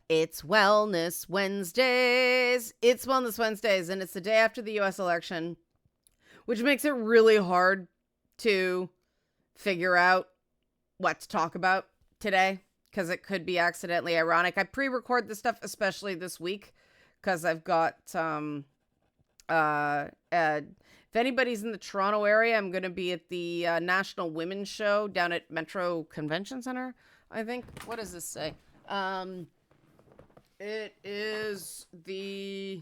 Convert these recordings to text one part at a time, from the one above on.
It's Wellness Wednesdays. It's Wellness Wednesdays, and it's the day after the U.S. election, which makes it really hard to figure out what to talk about today because it could be accidentally ironic. I pre-record this stuff, especially this week, because I've got if anybody's in the Toronto area, I'm going to be at the National Women's Show down at Metro Convention Center, I think. What does this say? It is the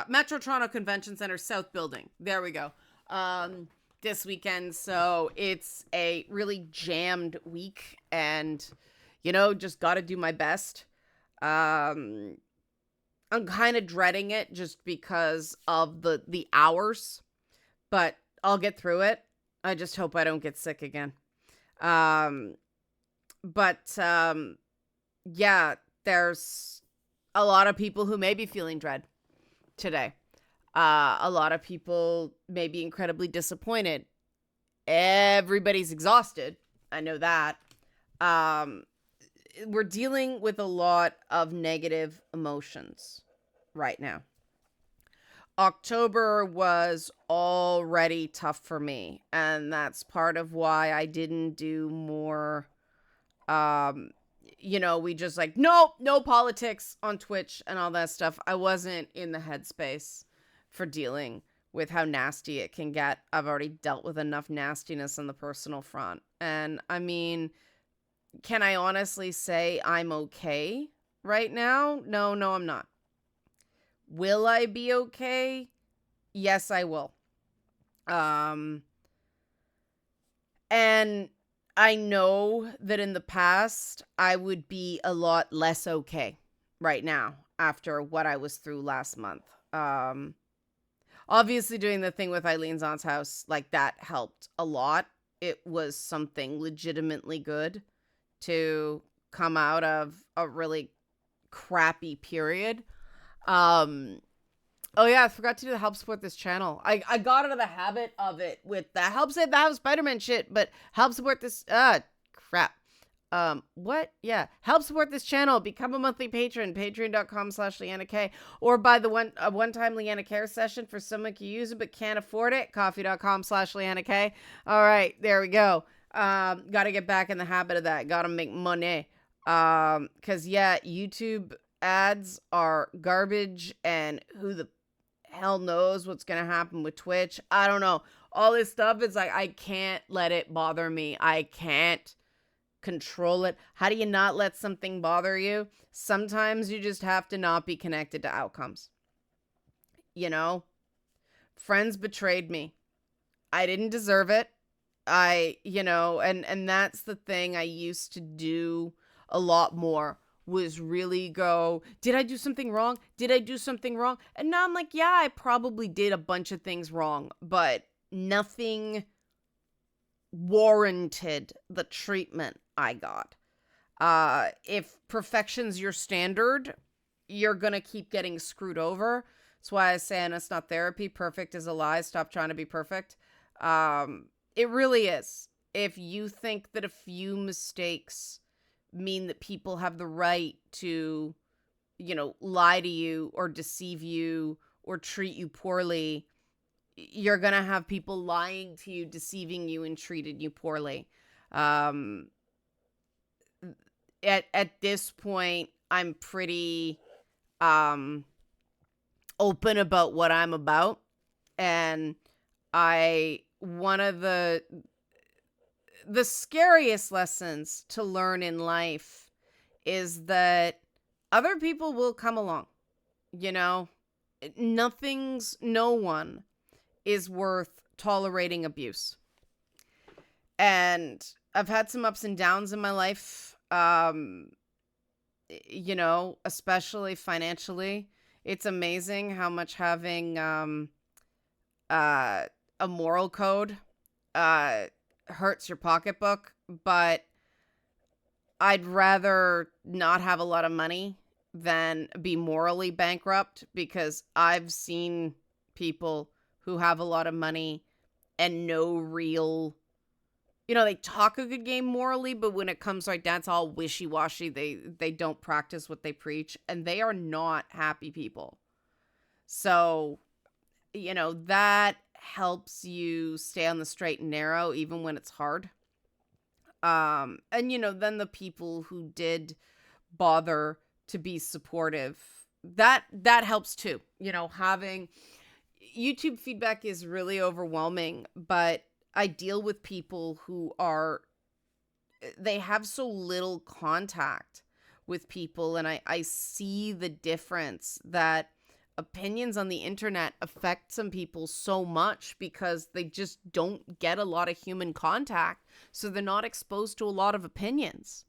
Metro Toronto Convention Center South Building. There we go. This weekend, so it's a really jammed week, and just got to do my best. I'm kind of dreading it just because of the hours, but I'll get through it. I just hope I don't get sick again. Yeah, there's a lot of people who may be feeling dread today. A lot of people may be incredibly disappointed. Everybody's exhausted. I know that. We're dealing with a lot of negative emotions right now. October was already tough for me, and that's part of why I didn't do more. We just no politics on Twitch and all that stuff. I wasn't in the headspace for dealing with how nasty it can get. I've already dealt with enough nastiness on the personal front. And I mean, can I honestly say I'm okay right now? No, I'm not. Will I be okay? Yes, I will. And I know that in the past, I would be a lot less okay right now after what I was through last month. Obviously doing the thing with Eileen's aunt's house, that helped a lot. It was something legitimately good to come out of a really crappy period. Oh yeah, I forgot to do the help support this channel. I got out of the habit of it with the help save the house Spider-Man shit, but help support this crap. What? Yeah. Help support this channel. Become a monthly patron. Patreon.com/LeannaK. Or buy the one-time Leanna Care session for someone who can use it but can't afford it. Coffee.com/LeannaK. All right. There we go. Got to get back in the habit of that. Got to make money. Because, yeah, YouTube ads are garbage, and who the hell knows what's going to happen with Twitch. I don't know. All this stuff is I can't let it bother me. I can't control it. How do you not let something bother you? Sometimes you just have to not be connected to outcomes. Friends betrayed me. I didn't deserve it. And that's the thing I used to do a lot more, was really go, did I do something wrong? Did I do something wrong? And now I'm like, yeah, I probably did a bunch of things wrong, but nothing warranted the treatment I got. If perfection's your standard, you're gonna keep getting screwed over. That's why I say, and it's not therapy, perfect is a lie. Stop trying to be perfect. It really is. If you think that a few mistakes mean that people have the right to, lie to you or deceive you or treat you poorly, you're going to have people lying to you, deceiving you, and treating you poorly. At this point, I'm pretty open about what I'm about. And one of the scariest lessons to learn in life is that other people will come along. No one is worth tolerating abuse. And I've had some ups and downs in my life, especially financially. It's amazing how much having a moral code hurts your pocketbook, but I'd rather not have a lot of money than be morally bankrupt, because I've seen people who have a lot of money and no real they talk a good game morally, but when it comes right down, it's all wishy-washy. They don't practice what they preach, and they are not happy people. So, that helps you stay on the straight and narrow even when it's hard. And then the people who did bother to be supportive, that helps too. Having YouTube feedback is really overwhelming, but I deal with people who they have so little contact with people, and I see the difference that opinions on the internet affect some people so much because they just don't get a lot of human contact, so they're not exposed to a lot of opinions.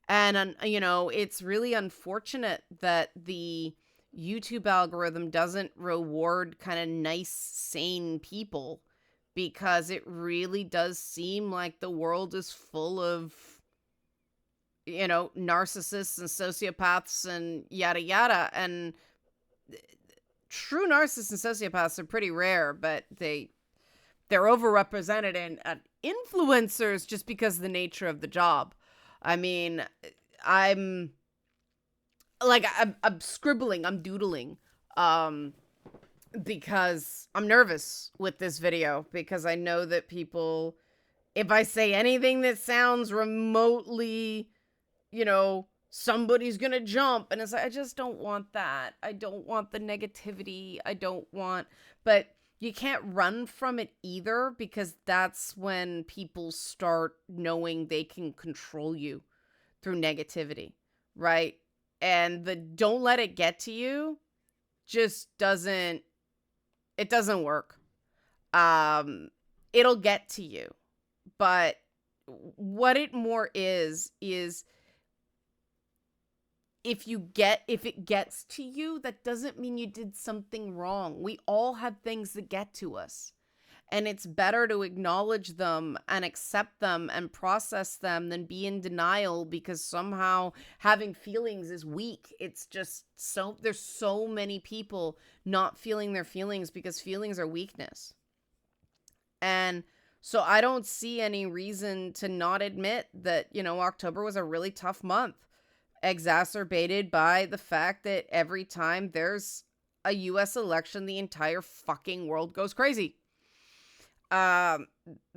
And it's really unfortunate that the YouTube algorithm doesn't reward kind of nice, sane people, because it really does seem like the world is full of narcissists and sociopaths and yada yada. And true narcissists and sociopaths are pretty rare, but they're overrepresented in influencers just because of the nature of the job. I mean, I'm scribbling, I'm doodling, because I'm nervous with this video, because I know that people, if I say anything that sounds remotely, somebody's gonna jump, and it's like, I just don't want that. I don't want the negativity. But you can't run from it either, because that's when people start knowing they can control you through negativity, right? And the don't let it get to you just doesn't work. It'll get to you, but what it more is if it gets to you, that doesn't mean you did something wrong. We all have things that get to us, and it's better to acknowledge them and accept them and process them than be in denial because somehow having feelings is weak. It's just there's so many people not feeling their feelings because feelings are weakness. And so I don't see any reason to not admit that, October was a really tough month, exacerbated by the fact that every time there's a US election, the entire fucking world goes crazy.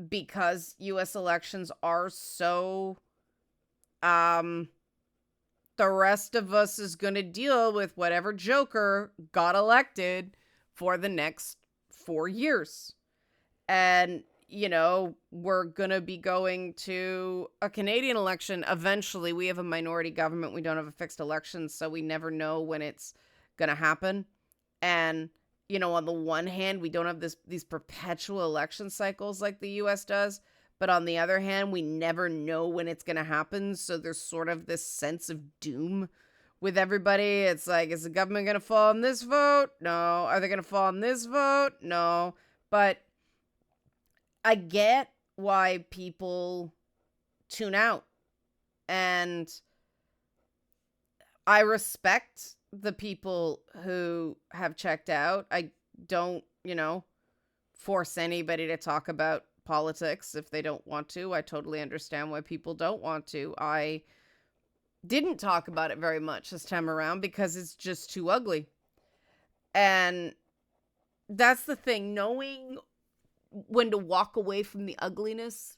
Because US elections are so, the rest of us is going to deal with whatever joker got elected for the next 4 years. And, we're going to be going to a Canadian election eventually. We have a minority government. We don't have a fixed election, so we never know when it's going to happen. And, on the one hand, we don't have these perpetual election cycles like the US does. But on the other hand, we never know when it's going to happen. So there's sort of this sense of doom with everybody. It's like, is the government going to fall on this vote? No. Are they going to fall on this vote? No. But I get why people tune out. And I respect the people who have checked out. I don't, force anybody to talk about politics if they don't want to. I totally understand why people don't want to. I didn't talk about it very much this time around because it's just too ugly. And that's the thing, knowing when to walk away from the ugliness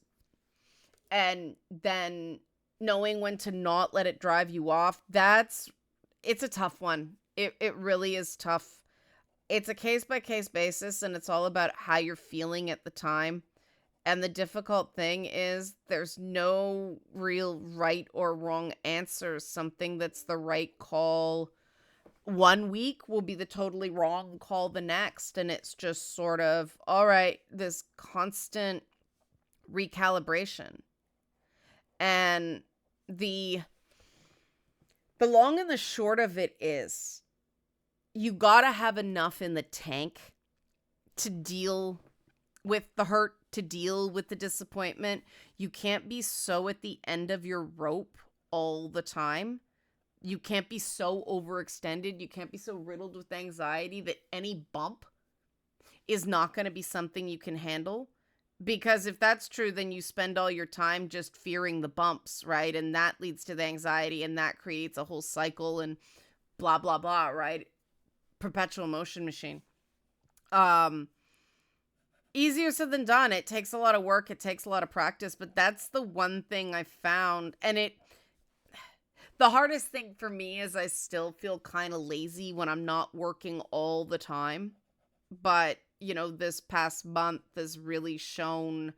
and then knowing when to not let it drive you off, it's a tough one. It really is tough. It's a case-by-case basis, and it's all about how you're feeling at the time. And the difficult thing is there's no real right or wrong answer. Something that's the right call one week will be the totally wrong call the next. And it's just sort of, all right, this constant recalibration. And the long and the short of it is, you gotta have enough in the tank to deal with the hurt, to deal with the disappointment. You can't be so at the end of your rope all the time. You can't be so overextended. You can't be so riddled with anxiety that any bump is not going to be something you can handle. Because if that's true, then you spend all your time just fearing the bumps, right? And that leads to the anxiety, and that creates a whole cycle and blah, blah, blah, right? Perpetual motion machine. Um, Easier said than done. It takes a lot of work. It takes a lot of practice, but that's the one thing I found. And the hardest thing for me is I still feel kind of lazy when I'm not working all the time. But, this past month has really shown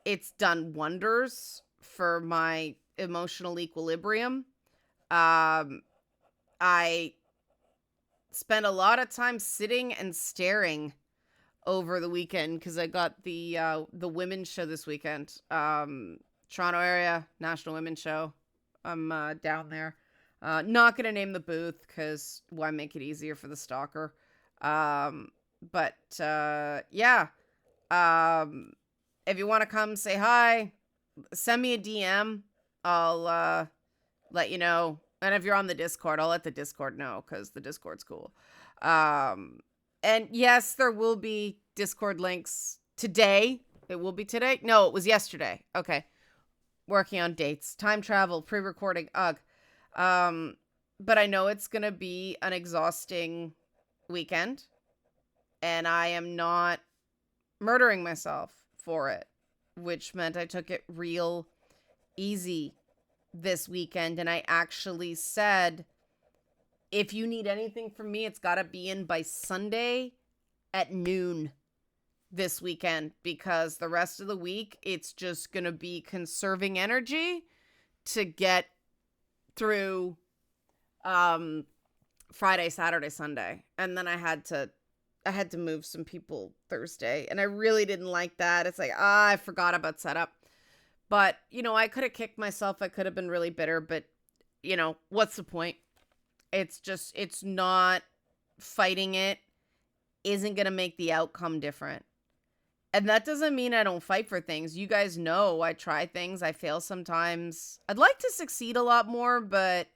it's done wonders for my emotional equilibrium. I spent a lot of time sitting and staring over the weekend because I got the women's show this weekend. Toronto area National Women's Show. I'm down there. Not gonna name the booth because why make it easier for the stalker? But yeah. If you want to come say hi, send me a DM. I'll let you know. And if you're on the Discord, I'll let the Discord know because the Discord's cool. And yes, there will be Discord links today. It will be today? No, it was yesterday. Okay. Working on dates. Time travel, pre-recording, ugh. But I know it's going to be an exhausting weekend. And I am not murdering myself for it, which meant I took it real easy this weekend. And I actually said, if you need anything from me, it's got to be in by Sunday at noon this weekend, because the rest of the week, it's just going to be conserving energy to get through Friday, Saturday, Sunday. And then I had to move some people Thursday, and I really didn't like that. It's like, I forgot about setup. But, I could have kicked myself. I could have been really bitter, but, what's the point? It's not fighting it isn't going to make the outcome different. And that doesn't mean I don't fight for things. You guys know I try things. I fail sometimes. I'd like to succeed a lot more, but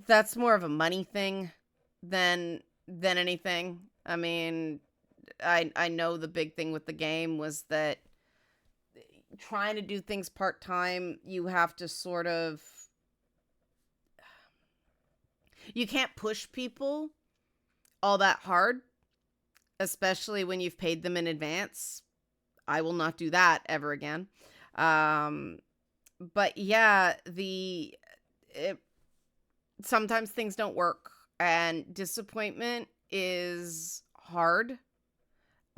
that's more of a money thing than anything. I mean, I know the big thing with the game was that trying to do things part-time, you have to sort of... You can't push people all that hard, especially when you've paid them in advance. I will not do that ever again. But yeah, sometimes things don't work, and disappointment is hard.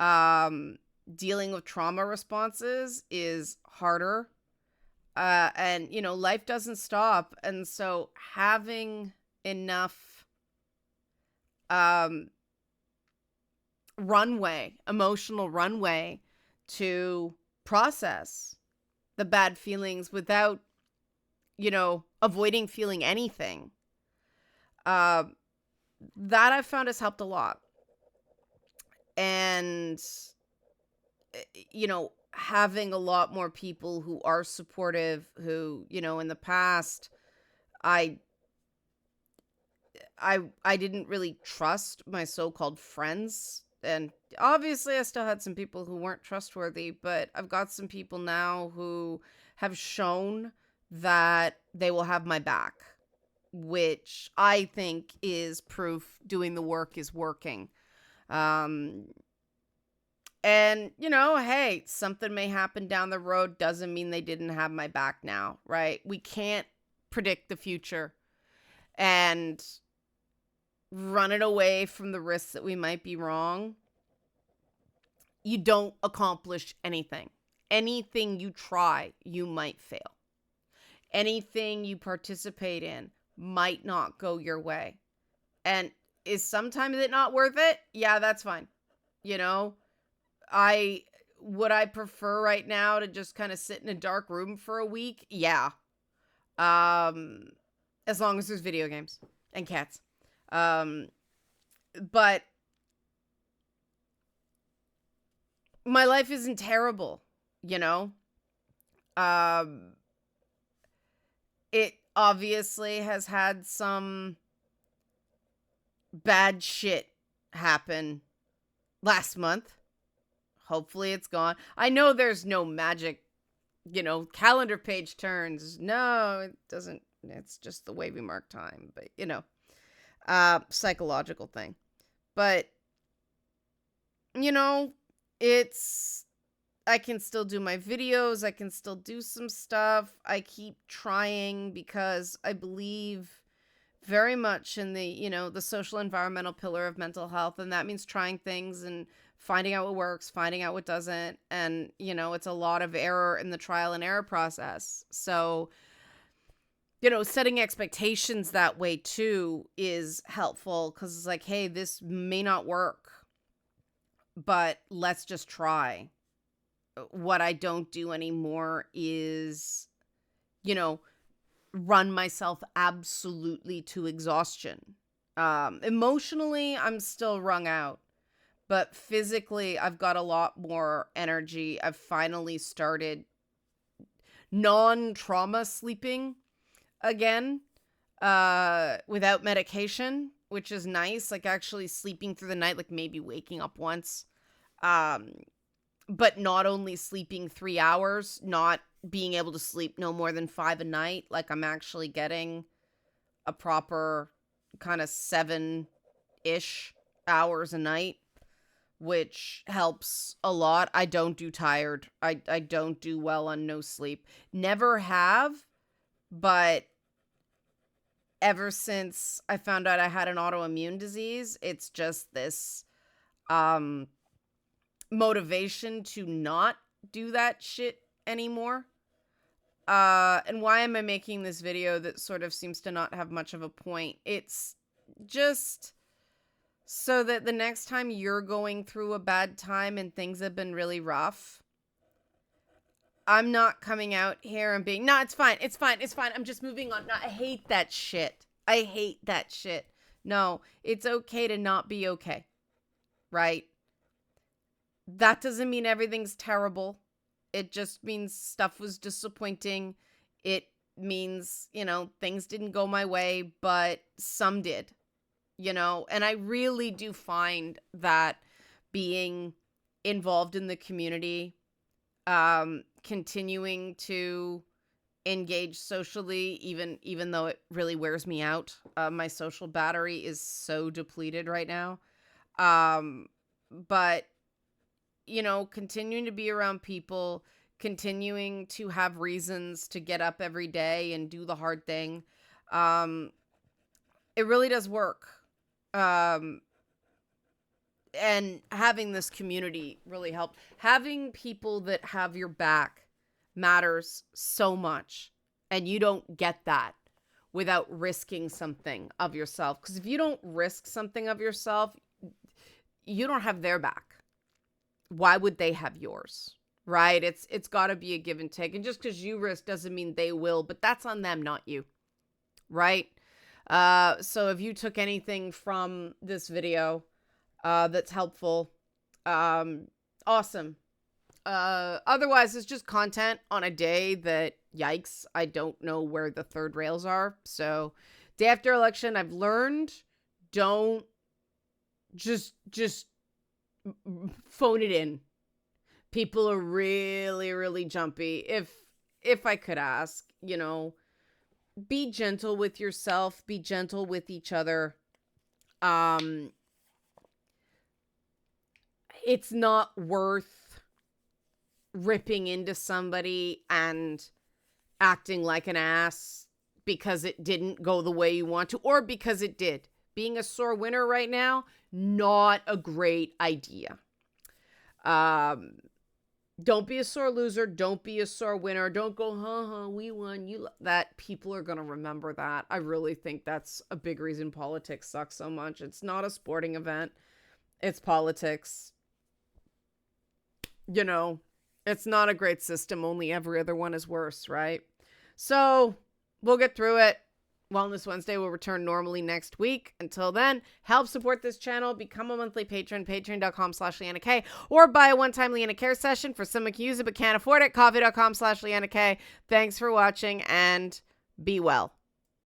Dealing with trauma responses is harder. And, life doesn't stop. And so having enough emotional runway to process the bad feelings without, avoiding feeling anything. That I've found has helped a lot. And, having a lot more people who are supportive, who, in the past, I didn't really trust my so-called friends. And obviously I still had some people who weren't trustworthy, but I've got some people now who have shown that they will have my back, which I think is proof doing the work is working. And, hey, something may happen down the road doesn't mean they didn't have my back now, right? We can't predict the future. And running away from the risks that we might be wrong, you don't accomplish anything. Anything you try, you might fail. Anything you participate in might not go your way. And is sometimes it not worth it? Yeah, that's fine. Would I prefer right now to just kind of sit in a dark room for a week? Yeah. As long as there's video games and cats. But my life isn't terrible, it obviously has had some bad shit happen last month. Hopefully it's gone. I know there's no magic, calendar page turns. No, it doesn't. It's just the way we mark time. But, psychological thing. But, it's, I can still do my videos. I can still do some stuff. I keep trying because I believe very much in the social environmental pillar of mental health. And that means trying things and finding out what works, finding out what doesn't. And, it's a lot of error in the trial and error process. So, setting expectations that way too is helpful because it's like, hey, this may not work, but let's just try. What I don't do anymore is, run myself absolutely to exhaustion. Emotionally, I'm still wrung out, but physically, I've got a lot more energy. I've finally started non-trauma sleeping again, without medication, which is nice. Like actually sleeping through the night, like maybe waking up once. But not only sleeping 3 hours, not being able to sleep no more than 5 a night. Like I'm actually getting a proper kind of 7-ish hours a night, which helps a lot. I don't do tired. I don't do well on no sleep. Never have, but ever since I found out I had an autoimmune disease, it's just this motivation to not do that shit anymore. And why am I making this video that sort of seems to not have much of a point? It's just so that the next time you're going through a bad time and things have been really rough, I'm not coming out here and being, no, it's fine. I'm just moving on. No, I hate that shit. No, it's okay to not be okay. Right? That doesn't mean everything's terrible. It just means stuff was disappointing. It means, things didn't go my way, but some did, and I really do find that being involved in the community, continuing to engage socially, even though it really wears me out. My social battery is so depleted right now. But continuing to be around people, continuing to have reasons to get up every day and do the hard thing. It really does work. And having this community really helped. Having people that have your back matters so much. And you don't get that without risking something of yourself. Because if you don't risk something of yourself, you don't have their back. Why would they have yours? Right? It's got to be a give and take. And just because you risk doesn't mean they will, but that's on them, not you. Right? So if you took anything from this video that's helpful, awesome. Otherwise, it's just content on a day that, yikes, I don't know where the third rails are. So day after election, I've learned, don't just phone it in. People are really, really jumpy. If I could ask, be gentle with yourself, be gentle with each other. It's not worth ripping into somebody and acting like an ass because it didn't go the way you want to, or because it did. Being a sore winner right now, not a great idea. Don't be a sore loser. Don't be a sore winner. Don't go, we won. That people are going to remember that. I really think that's a big reason politics sucks so much. It's not a sporting event. It's politics. It's not a great system. Only every other one is worse, right? So we'll get through it. Wellness Wednesday will return normally next week. Until then, help support this channel. Become a monthly patron, patreon.com/Leanna K, or buy a one-time Leanna Care session for someone who can use it but can't afford it. Coffee.com/Leanna K. Thanks for watching and be well.